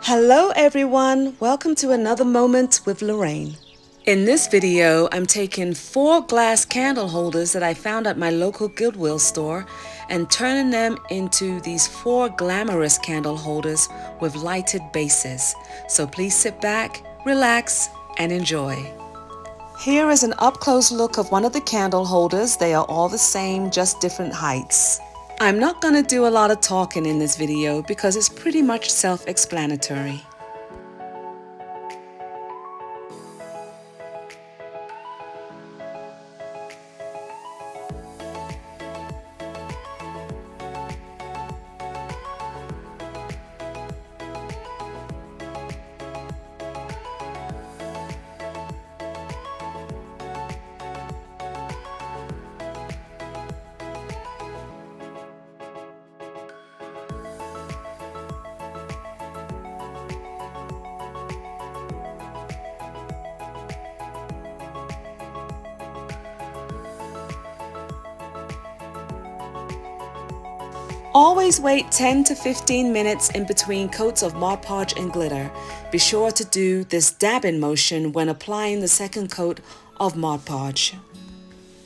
Hello everyone, welcome to another moment with Lorraine. In this video, I'm taking 4 glass candle holders that I found at my local Goodwill store and turning them into these 4 glamorous candle holders with lighted bases. So please sit back, relax, and enjoy. Here is an up-close look of one of the candle holders. They are all the same, just different heights. I'm not going to do a lot of talking in this video because it's pretty much self-explanatory. Always wait 10 to 15 minutes in between coats of Mod Podge and glitter. Be sure to do this dabbing motion when applying the second coat of Mod Podge.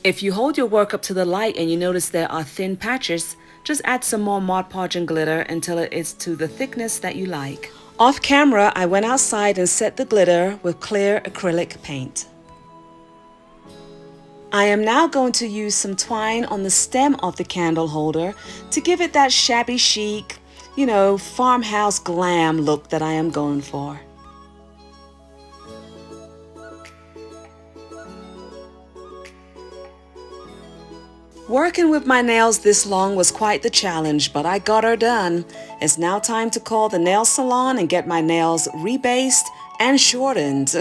If you hold your work up to the light and you notice there are thin patches, just add some more Mod Podge and glitter until it is to the thickness that you like. Off camera, I went outside and set the glitter with clear acrylic paint. I am now going to use some twine on the stem of the candle holder to give it that shabby chic, farmhouse glam look that I am going for. Working with my nails this long was quite the challenge, but I got her done. It's now time to call the nail salon and get my nails rebased and shortened.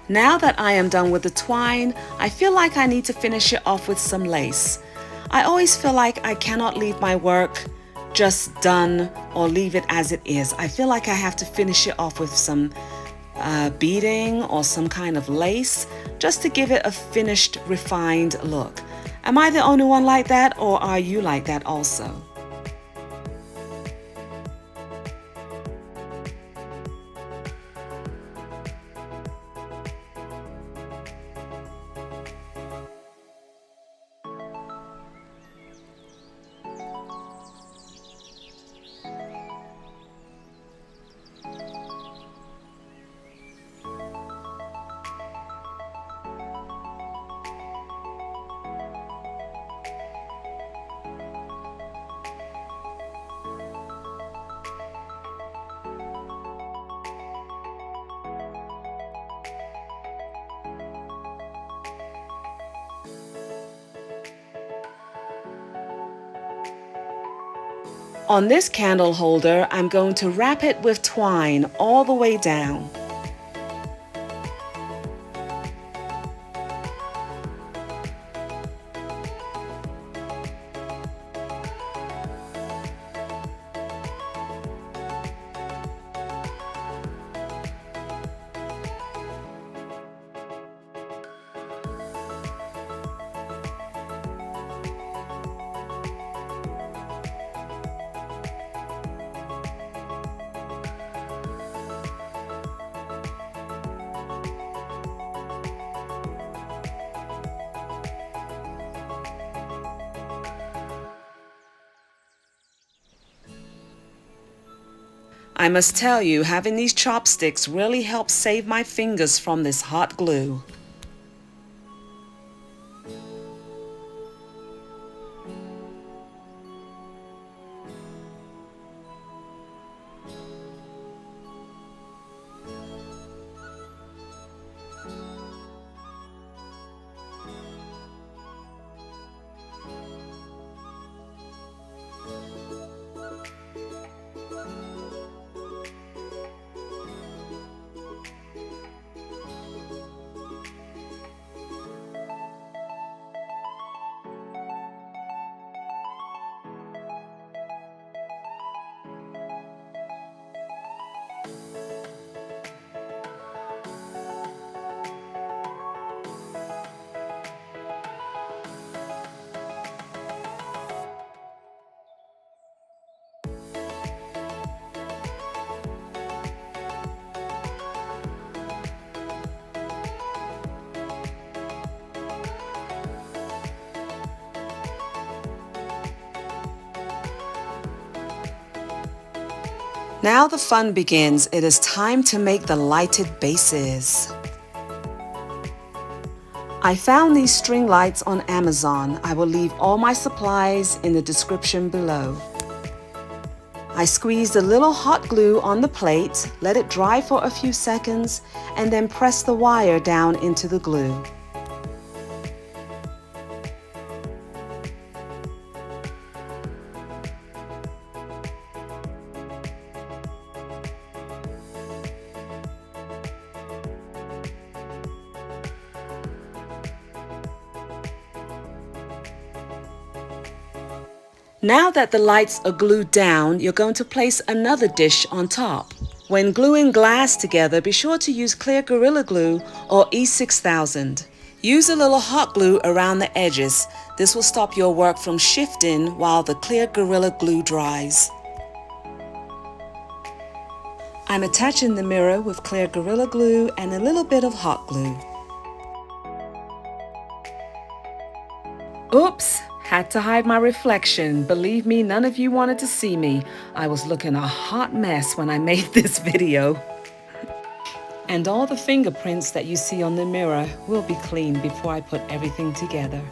Now that I am done with the twine, I feel like I need to finish it off with some lace. I always feel like I cannot leave my work just done or leave it as it is. I feel like I have to finish it off with some beading or some kind of lace just to give it a finished, refined look. Am I the only one like that, or are you like that also? On this candle holder, I'm going to wrap it with twine all the way down. I must tell you, having these chopsticks really helps save my fingers from this hot glue. Now the fun begins. It is time to make the lighted bases. I found these string lights on Amazon. I will leave all my supplies in the description below. I squeezed a little hot glue on the plate, let it dry for a few seconds, and then press the wire down into the glue. Now that the lights are glued down, you're going to place another dish on top. When gluing glass together, be sure to use clear Gorilla Glue or E6000. Use a little hot glue around the edges. This will stop your work from shifting while the clear Gorilla Glue dries. I'm attaching the mirror with clear Gorilla Glue and a little bit of hot glue. Oops! Had to hide my reflection. Believe me, none of you wanted to see me. I was looking a hot mess when I made this video. And all the fingerprints that you see on the mirror will be cleaned before I put everything together.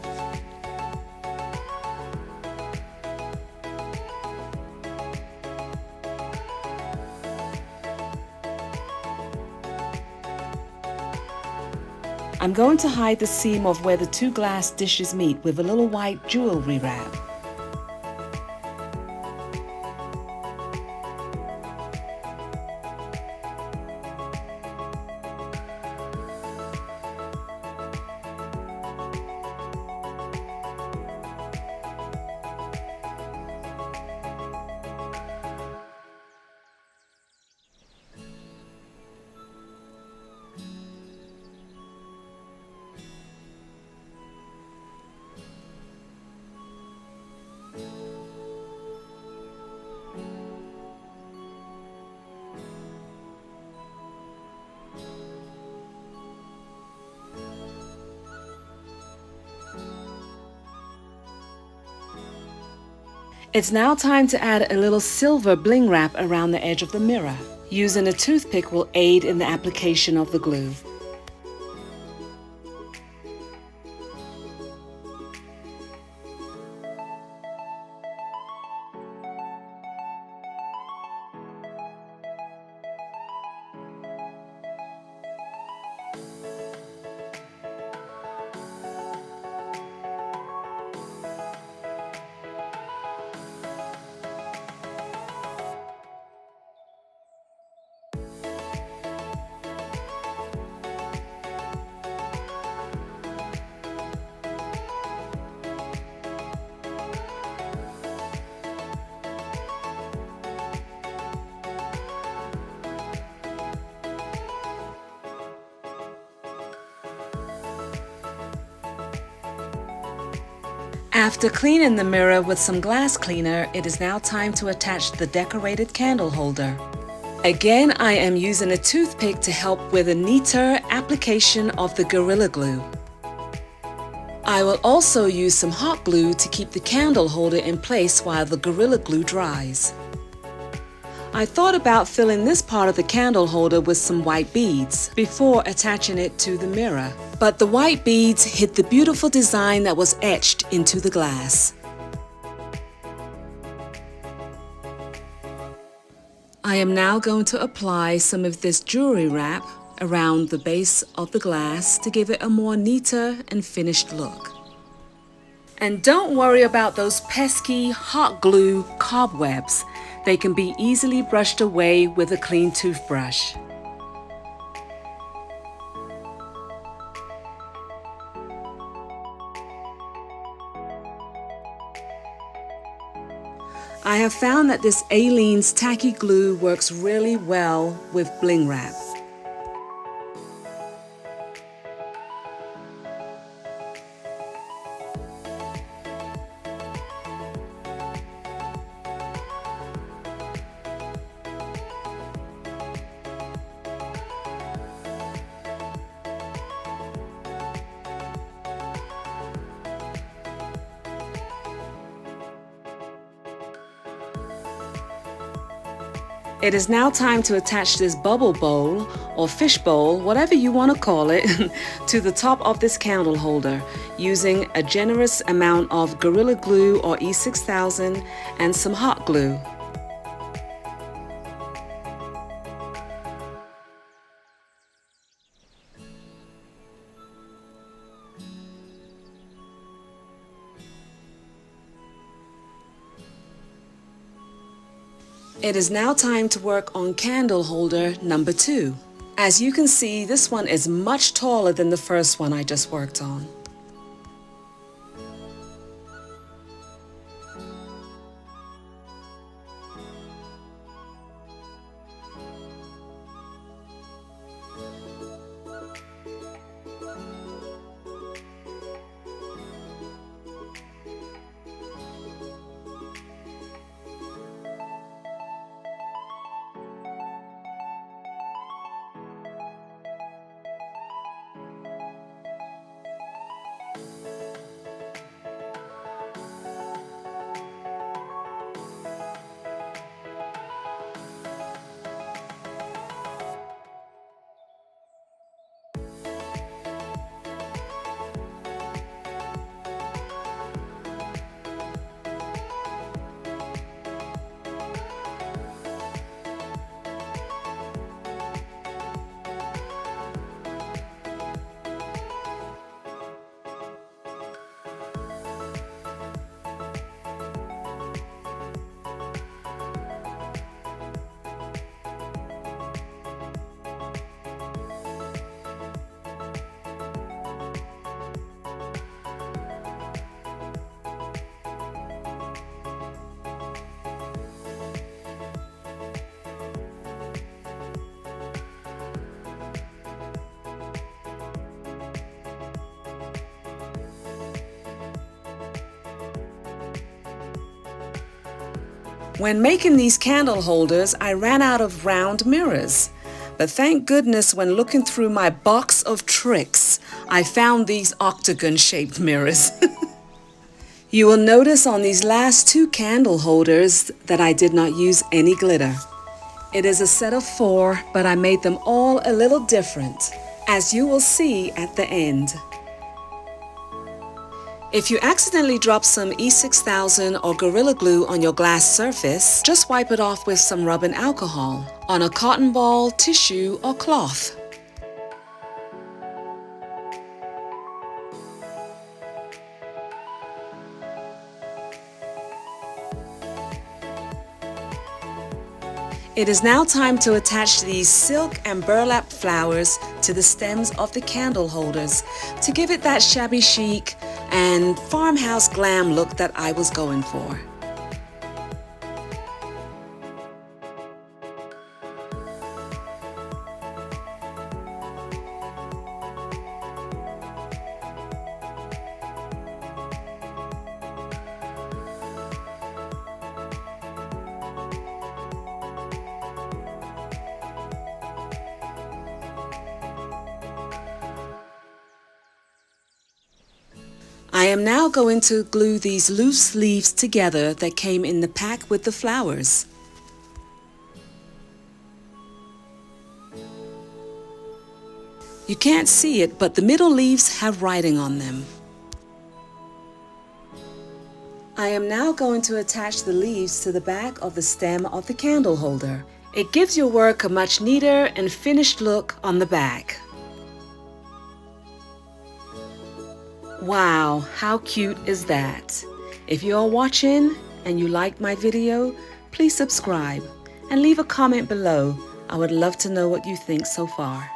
I'm going to hide the seam of where the two glass dishes meet with a little white jewelry wrap. It's now time to add a little silver bling wrap around the edge of the mirror. Using a toothpick will aid in the application of the glue. After cleaning the mirror with some glass cleaner, it is now time to attach the decorated candle holder. Again, I am using a toothpick to help with a neater application of the Gorilla Glue. I will also use some hot glue to keep the candle holder in place while the Gorilla Glue dries. I thought about filling this part of the candle holder with some white beads before attaching it to the mirror, but the white beads hid the beautiful design that was etched into the glass. I am now going to apply some of this jewelry wrap around the base of the glass to give it a more neater and finished look. And don't worry about those pesky hot glue cobwebs. They can be easily brushed away with a clean toothbrush. I have found that this Aleene's tacky glue works really well with bling wrap. It is now time to attach this bubble bowl or fish bowl, whatever you want to call it, to the top of this candle holder using a generous amount of Gorilla Glue or E6000 and some hot glue. It is now time to work on candle holder number 2. As you can see, this one is much taller than the first one I just worked on. When making these candle holders, I ran out of round mirrors. But thank goodness when looking through my box of tricks, I found these octagon-shaped mirrors. You will notice on these last 2 candle holders that I did not use any glitter. It is a set of 4, but I made them all a little different, as you will see at the end. If you accidentally drop some E6000 or Gorilla Glue on your glass surface, just wipe it off with some rubbing alcohol on a cotton ball, tissue, or cloth. It is now time to attach these silk and burlap flowers to the stems of the candle holders to give it that shabby chic and farmhouse glam look that I was going for. I am now going to glue these loose leaves together that came in the pack with the flowers. You can't see it, but the middle leaves have writing on them. I am now going to attach the leaves to the back of the stem of the candle holder. It gives your work a much neater and finished look on the back. Wow, how cute is that? If you are watching and you liked my video, please subscribe and leave a comment below. I would love to know what you think so far.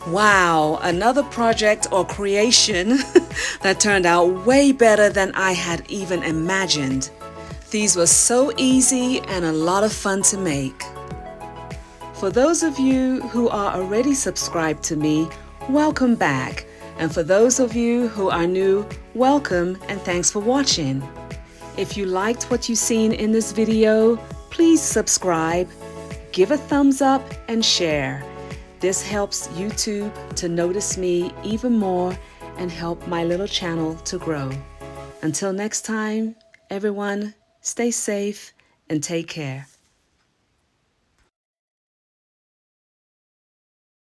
Wow, another project or creation that turned out way better than I had even imagined. These were so easy and a lot of fun to make. For those of you who are already subscribed to me, welcome back. And for those of you who are new, welcome and thanks for watching. If you liked what you've seen in this video, please subscribe, give a thumbs up and share. This helps YouTube to notice me even more and help my little channel to grow. Until next time, everyone, stay safe and take care.